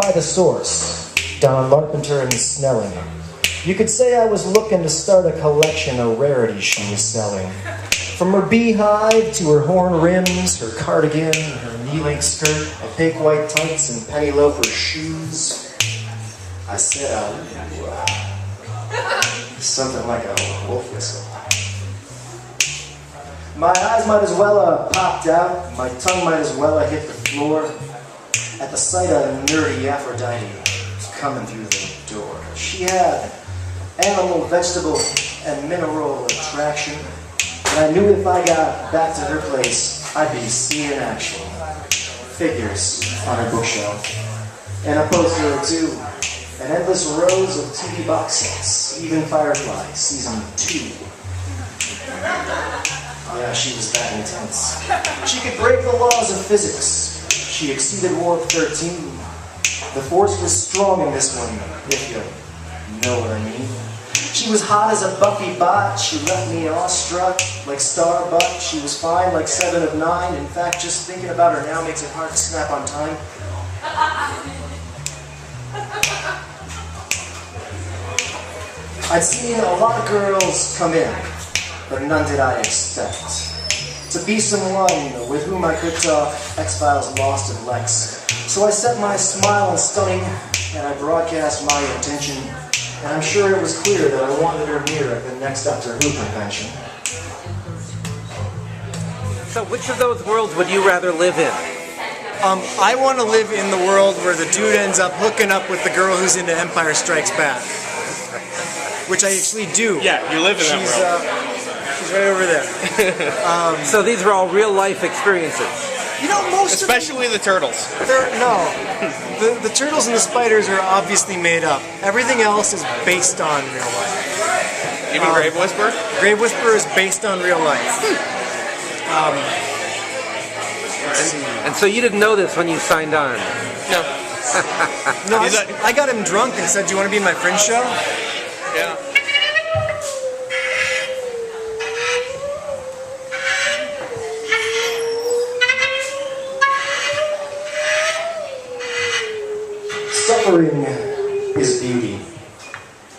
by the source, down on Larpenteur and Snelling. You could say I was looking to start a collection of rarities she was selling. From her beehive to her horn rims, her cardigan, her knee-length skirt, opaque white tights, and penny loafer shoes, I said something like a wolf whistle. My eyes might as well have popped out, my tongue might as well have hit the floor at the sight of nerdy Aphrodite coming through the door. She had animal, vegetable, and mineral attraction, and I knew if I got back to her place, I'd be seeing action. Figures on her bookshelf, and a poster or two, and endless rows of TV box sets, even Firefly Season 2. Yeah, she was that intense. She could break the laws of physics. She exceeded Warp 13. The force was strong in this one, if you know what I mean. She was hot as a Buffy bot. She left me awestruck like Starbuck. She was fine like 7 of 9. In fact, just thinking about her now makes it hard to snap on time. I'd seen a lot of girls come in, but none did I expect to be someone with whom I could talk X-Files, Lost, and Lex. So I set my smile on stunning, and I broadcast my intention, and I'm sure it was clear that I wanted her near at the next Doctor Who convention. So which of those worlds would you rather live in? I want to live in the world where the dude ends up hooking up with the girl who's into Empire Strikes Back. Which I actually do. Yeah, you live in that world. She's right over there. So these are all real-life experiences? You know, especially the turtles. The turtles and the spiders are obviously made up. Everything else is based on real life. Even Grave Whisperer? Grave Whisperer is based on real life. And so you didn't know this when you signed on? No. No, I got him drunk and said, "Do you want to be in my Fringe show?" Yeah. Suffering is beauty.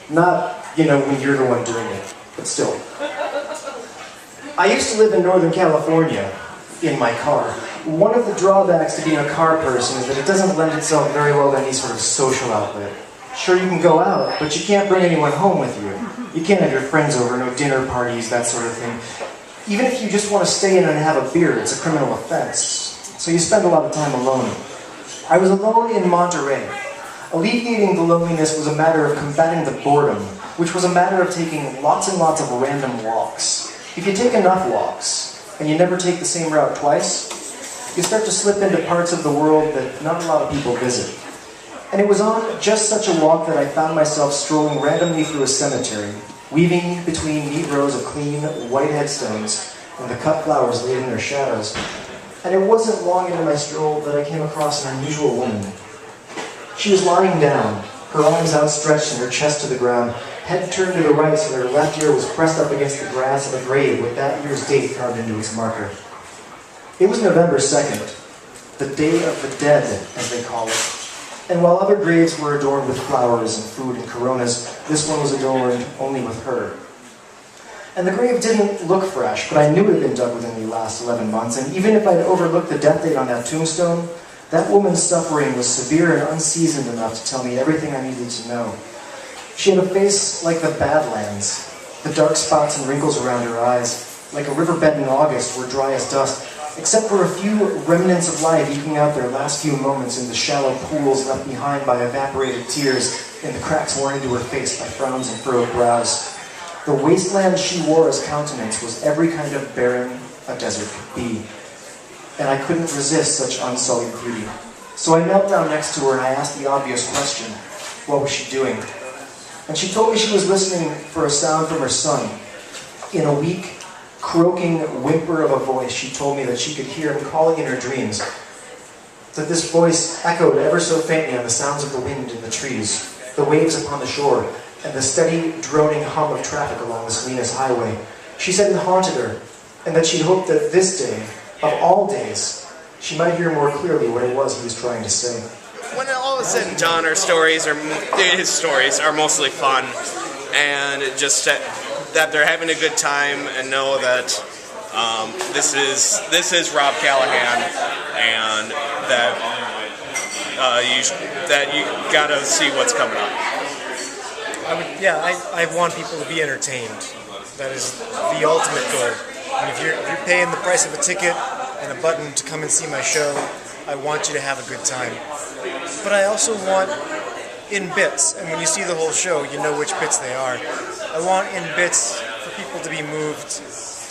Not, when you're the one doing it, but still. I used to live in Northern California in my car. One of the drawbacks to being a car person is that it doesn't lend itself very well to any sort of social outlet. Sure, you can go out, but you can't bring anyone home with you. You can't have your friends over, no dinner parties, that sort of thing. Even if you just want to stay in and have a beer, it's a criminal offense. So you spend a lot of time alone. I was alone in Monterey. Alleviating the loneliness was a matter of combating the boredom, which was a matter of taking lots and lots of random walks. If you take enough walks, and you never take the same route twice, you start to slip into parts of the world that not a lot of people visit. And it was on just such a walk that I found myself strolling randomly through a cemetery, weaving between neat rows of clean, white headstones and the cut flowers laid in their shadows. And it wasn't long into my stroll that I came across an unusual woman. She was lying down, her arms outstretched and her chest to the ground, head turned to the right so that her left ear was pressed up against the grass of a grave with that year's date carved into its marker. It was November 2nd, the Day of the Dead, as they call it. And while other graves were adorned with flowers and food and coronas, this one was adorned only with her. And the grave didn't look fresh, but I knew it had been dug within the last 11 months, and even if I'd overlooked the death date on that tombstone, that woman's suffering was severe and unseasoned enough to tell me everything I needed to know. She had a face like the Badlands, the dark spots and wrinkles around her eyes, like a riverbed in August were dry as dust, except for a few remnants of life eking out their last few moments in the shallow pools left behind by evaporated tears and the cracks worn into her face by frowns and furrowed brows. The wasteland she wore as countenance was every kind of barren a desert could be, and I couldn't resist such unsullied beauty. So I knelt down next to her and I asked the obvious question, what was she doing? And she told me she was listening for a sound from her son. In a weak, croaking whimper of a voice, she told me that she could hear him calling in her dreams, that this voice echoed ever so faintly on the sounds of the wind in the trees, the waves upon the shore, and the steady, droning hum of traffic along the Salinas Highway. She said it haunted her, and that she hoped that this day, of all days, she might hear more clearly what it was he was trying to say. when all is said and done, his stories are mostly fun, and just that they're having a good time and know that this is Rob Callahan, and that you gotta see what's coming up. I want people to be entertained. That is the ultimate goal. And if you're paying the price of a ticket and a button to come and see my show, I want you to have a good time. But I also want in bits, and when you see the whole show, you know which bits they are. I want in bits for people to be moved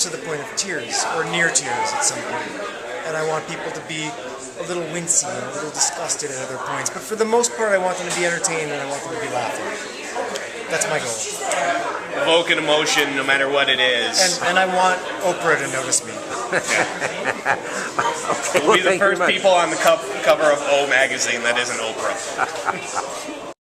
to the point of tears, or near tears at some point. And I want people to be a little wincy and a little disgusted at other points. But for the most part, I want them to be entertained and I want them to be laughing. That's my goal. Evoke an emotion no matter what it is. And I want Oprah to notice me. We'll be the first people on the cover of O magazine that isn't Oprah.